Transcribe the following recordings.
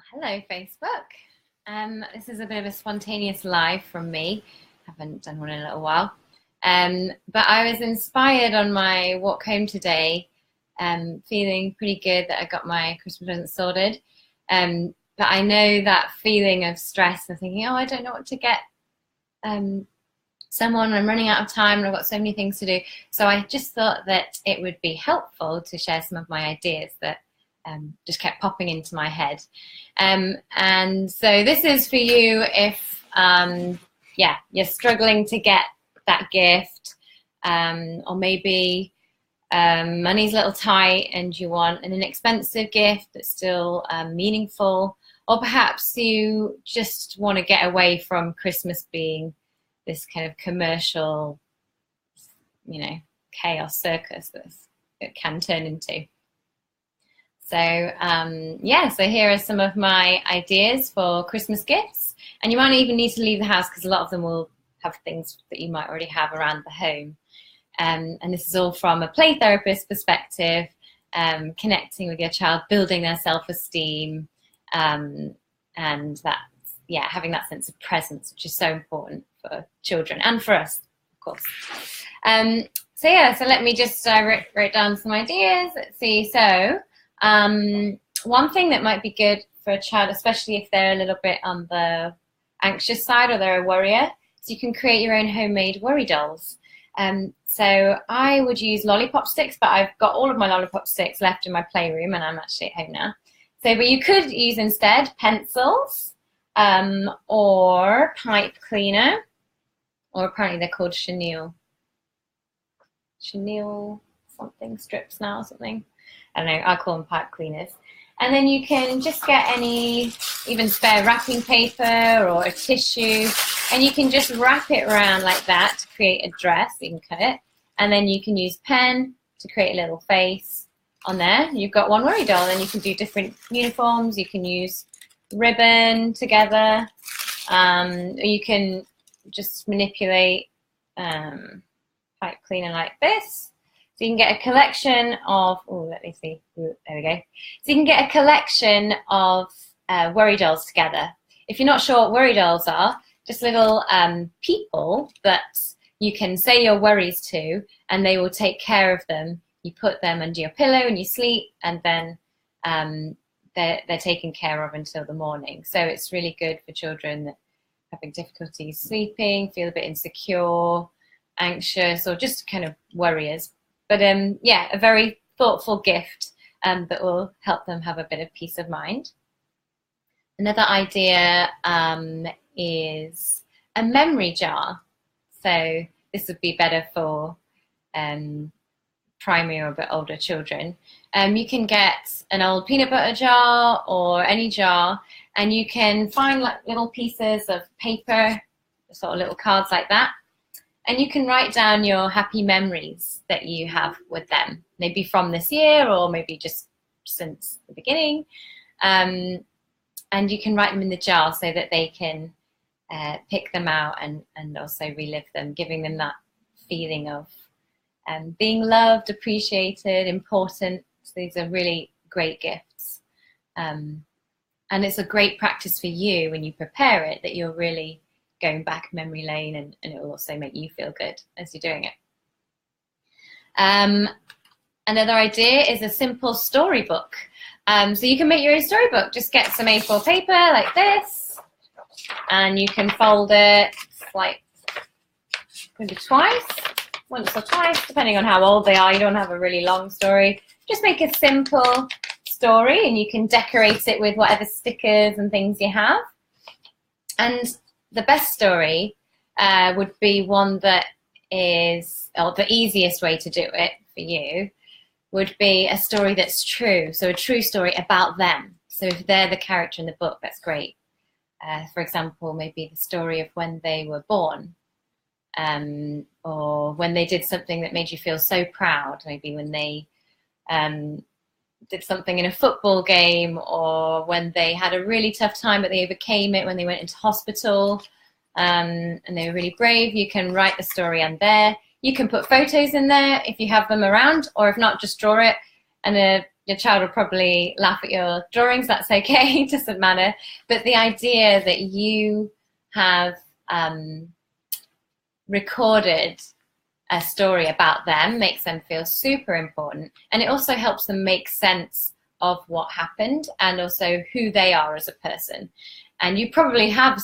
Hello, Facebook. This is a bit of a spontaneous live from me. Haven't done one in a little while. But I was inspired on my walk home today, feeling pretty good that I got my Christmas presents sorted. But I know that feeling of stress and thinking, oh, I don't know what to get someone. I'm running out of time and I've got so many things to do. So I just thought that it would be helpful to share some of my ideas that just kept popping into my head. And so this is for you if, you're struggling to get that gift, or maybe money's a little tight and you want an inexpensive gift that's still meaningful, or perhaps you just want to get away from Christmas being this kind of commercial, chaos circus that it can turn into. So, so here are some of my ideas for Christmas gifts. And you might not even need to leave the house because a lot of them will have things that you might already have around the home. And this is all from a play therapist perspective, connecting with your child, building their self-esteem, and having that sense of presence, which is so important for children and for us, of course. So let me just write down some ideas. Let's see. So one thing that might be good for a child, especially if they're a little bit on the anxious side or they're a worrier, is you can create your own homemade worry dolls. So I would use lollipop sticks, but I've got all of my lollipop sticks left in my playroom and I'm actually at home now. So, but you could use instead pencils, or pipe cleaner, or apparently they're called chenille something strips now or something. I don't know, I call them pipe cleaners. And then you can just get any, even spare wrapping paper or a tissue, and you can just wrap it around like that to create a dress. You can cut it. And then you can use pen to create a little face on there. You've got one worry doll, and you can do different uniforms. You can use ribbon together. Or you can just manipulate pipe cleaner like this. So you can get a collection of, let me see, there we go. So you can get a collection of worry dolls together. If you're not sure what worry dolls are, just little people that you can say your worries to, and they will take care of them. You put them under your pillow and you sleep, and then they're taken care of until the morning. So it's really good for children that are having difficulty sleeping, feel a bit insecure, anxious, or just kind of worriers. But a very thoughtful gift that will help them have a bit of peace of mind. Another idea is a memory jar. So this would be better for primary or a bit older children. You can get an old peanut butter jar or any jar, and you can find like little pieces of paper, sort of little cards like that. And you can write down your happy memories that you have with them, maybe from this year or maybe just since the beginning. And you can write them in the jar so that they can pick them out and also relive them, giving them that feeling of being loved, appreciated, important. So these are really great gifts. And it's a great practice for you when you prepare it, that you're really going back memory lane, and it will also make you feel good as you're doing it. Another idea is a simple storybook. So you can make your own storybook. Just get some A4 paper like this, and you can fold it like maybe once or twice, depending on how old they are. You don't have a really long story. Just make a simple story, and you can decorate it with whatever stickers and things you have. And the best story would be one that is, or the easiest way to do it for you would be a story that's true. So a true story about them. So if they're the character in the book, that's great. For example, maybe the story of when they were born, or when they did something that made you feel so proud. Maybe when they did something in a football game, or when they had a really tough time but they overcame it when they went into hospital, and they were really brave. You can write the story on there. You can put photos in there if you have them around, or if not, just draw it and your child will probably laugh at your drawings. That's okay, it doesn't matter. But the idea that you have recorded a story about them makes them feel super important. And it also helps them make sense of what happened and also who they are as a person. And you probably have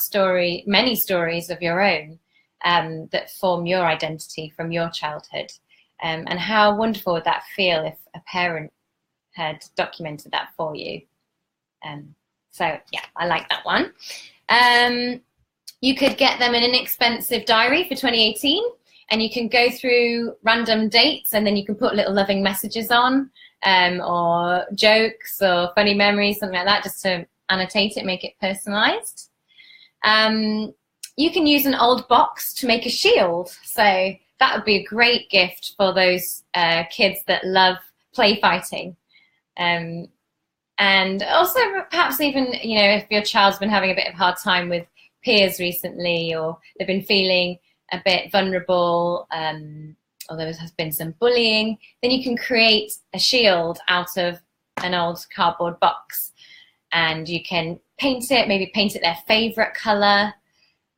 many stories of your own that form your identity from your childhood. And how wonderful would that feel if a parent had documented that for you? So yeah, I like that one. You could get them an inexpensive diary for 2018, and you can go through random dates, and then you can put little loving messages on, or jokes or funny memories, something like that, just to annotate it, make it personalized. You can use an old box to make a shield. So that would be a great gift for those kids that love play fighting. And also perhaps even, if your child's been having a bit of a hard time with peers recently, or they've been feeling a bit vulnerable, or there has been some bullying, then you can create a shield out of an old cardboard box, and you can paint it, maybe paint it their favorite color,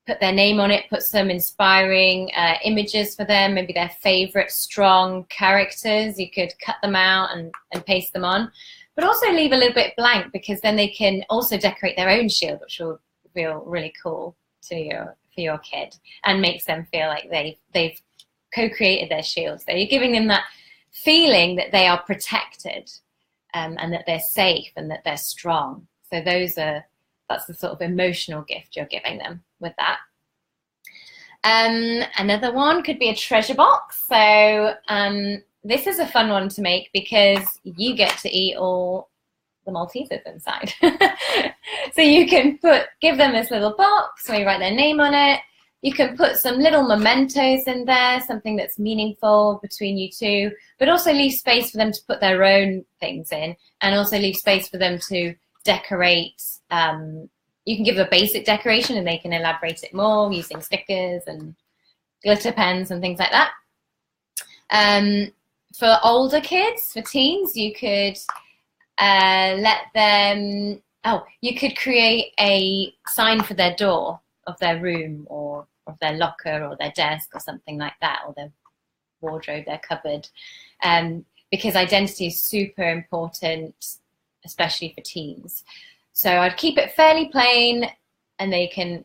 put their name on it, put some inspiring images for them, maybe their favorite strong characters. You could cut them out and paste them on, but also leave a little bit blank, because then they can also decorate their own shield, which will feel really cool for your kid and makes them feel like they've co-created their shield. So you're giving them that feeling that they are protected, and that they're safe and that they're strong. So that's the sort of emotional gift you're giving them with that. Another one could be a treasure box. So this is a fun one to make, because you get to eat all the Maltesers inside. So you can give them this little box where you write their name on it. You can put some little mementos in there, something that's meaningful between you two, but also leave space for them to put their own things in, and also leave space for them to decorate. You can give a basic decoration and they can elaborate it more using stickers and glitter pens and things like that. For older kids, for teens, you could let them, you could create a sign for their door of their room, or of their locker, or their desk, or something like that, or their wardrobe, their cupboard, because identity is super important, especially for teens. So I'd keep it fairly plain, and they can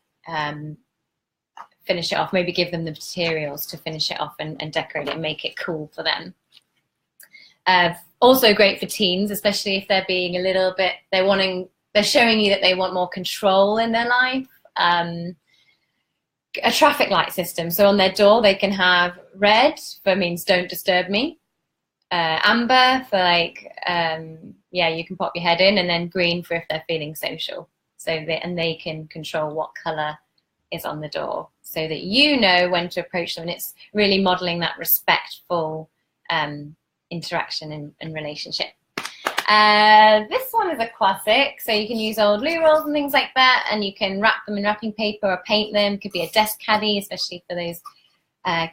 finish it off, maybe give them the materials to finish it off and decorate it and make it cool for them. Also great for teens, especially if they're being a little bit, they're showing you that they want more control in their life. A traffic light system. So on their door, they can have red for means don't disturb me, amber for you can pop your head in, and then green for if they're feeling social. And they can control what color is on the door, so that you know when to approach them. And it's really modeling that respectful interaction and relationship. This one is a classic, so you can use old loo rolls and things like that, and you can wrap them in wrapping paper or paint them. Could be a desk caddy, especially for those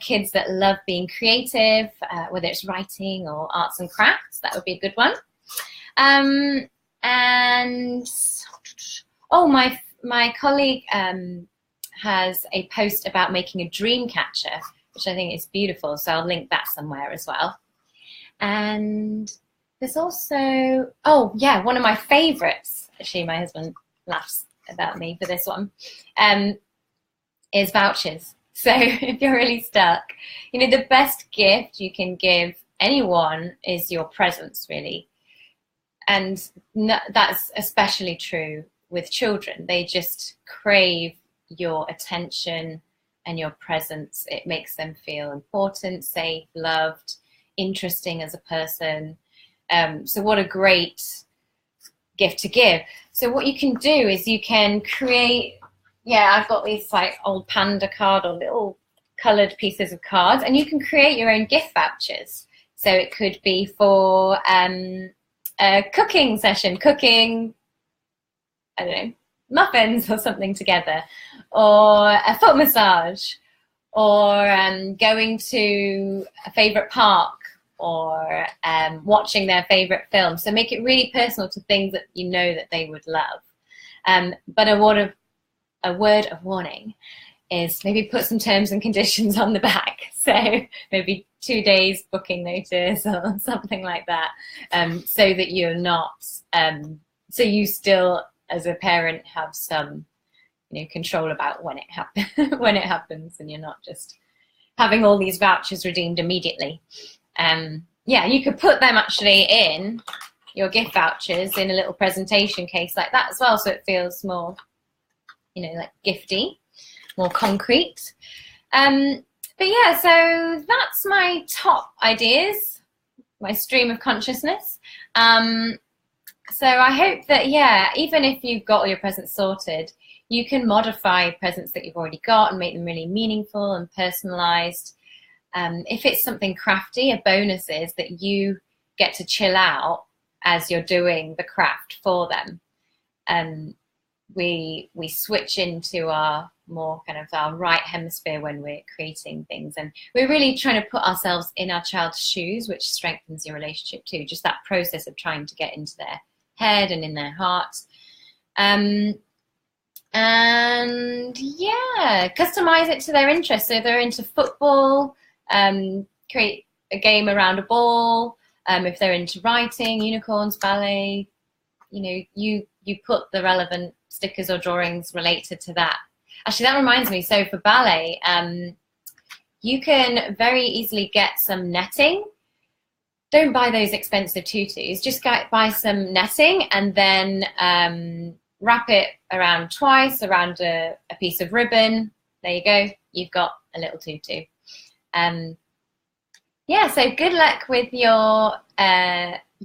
kids that love being creative, whether it's writing or arts and crafts. That would be a good one. My colleague has a post about making a dream catcher, which I think is beautiful, so I'll link that somewhere as well. And there's also, one of my favorites, actually my husband laughs about me for this one, is vouchers. So if you're really stuck, the best gift you can give anyone is your presence, really. And that's especially true with children. They just crave your attention and your presence. It makes them feel important, safe, loved, interesting as a person. So what a great gift to give. So what you can do is you can create, I've got these old panda card or little colored pieces of cards, and you can create your own gift vouchers. So it could be for a cooking session, muffins or something together, or a foot massage, or going to a favorite park, or watching their favorite film. So make it really personal to things that you know that they would love. But a word of warning is maybe put some terms and conditions on the back. So maybe 2 days booking notice or something like that, so that you're not, so you still as a parent have some, control about when it happens, and you're not just having all these vouchers redeemed immediately. Yeah, you could put them actually in your gift vouchers in a little presentation case like that as well, so it feels more, like gifty, more concrete. But yeah, so that's my top ideas, my stream of consciousness. So I hope that, yeah, even if you've got all your presents sorted, you can modify presents that you've already got and make them really meaningful and personalized. If it's something crafty, a bonus is that you get to chill out as you're doing the craft for them. We switch into our more kind of our right hemisphere when we're creating things, and we're really trying to put ourselves in our child's shoes, which strengthens your relationship too. Just that process of trying to get into their head and in their heart. And yeah, customize it to their interests. So if they're into football, create a game around a ball. If they're into writing, unicorns, ballet, you put the relevant stickers or drawings related to that. Actually, that reminds me, so for ballet, you can very easily get some netting. Don't buy those expensive tutus, just buy some netting and then wrap it around twice around a piece of ribbon. There you go, you've got a little tutu. Yeah, so good luck with your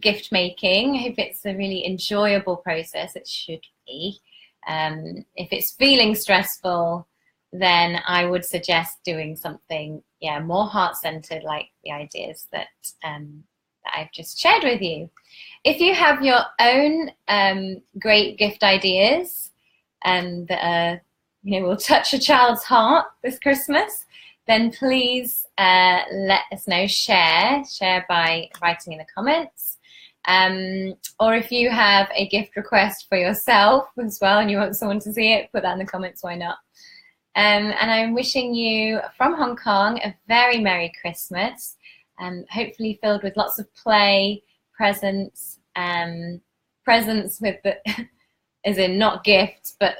gift making. I hope it's a really enjoyable process. It should be. If it's feeling stressful, then I would suggest doing something, more heart-centered, like the ideas that I've just shared with you. If you have your own great gift ideas that will touch a child's heart this Christmas, then please let us know. Share by writing in the comments. Or if you have a gift request for yourself as well and you want someone to see it, put that in the comments, why not? And I'm wishing you from Hong Kong a very Merry Christmas, hopefully filled with lots of play, presents with the, as in not gifts, but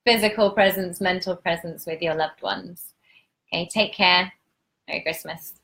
physical presents, mental presents with your loved ones. Okay, take care. Merry Christmas.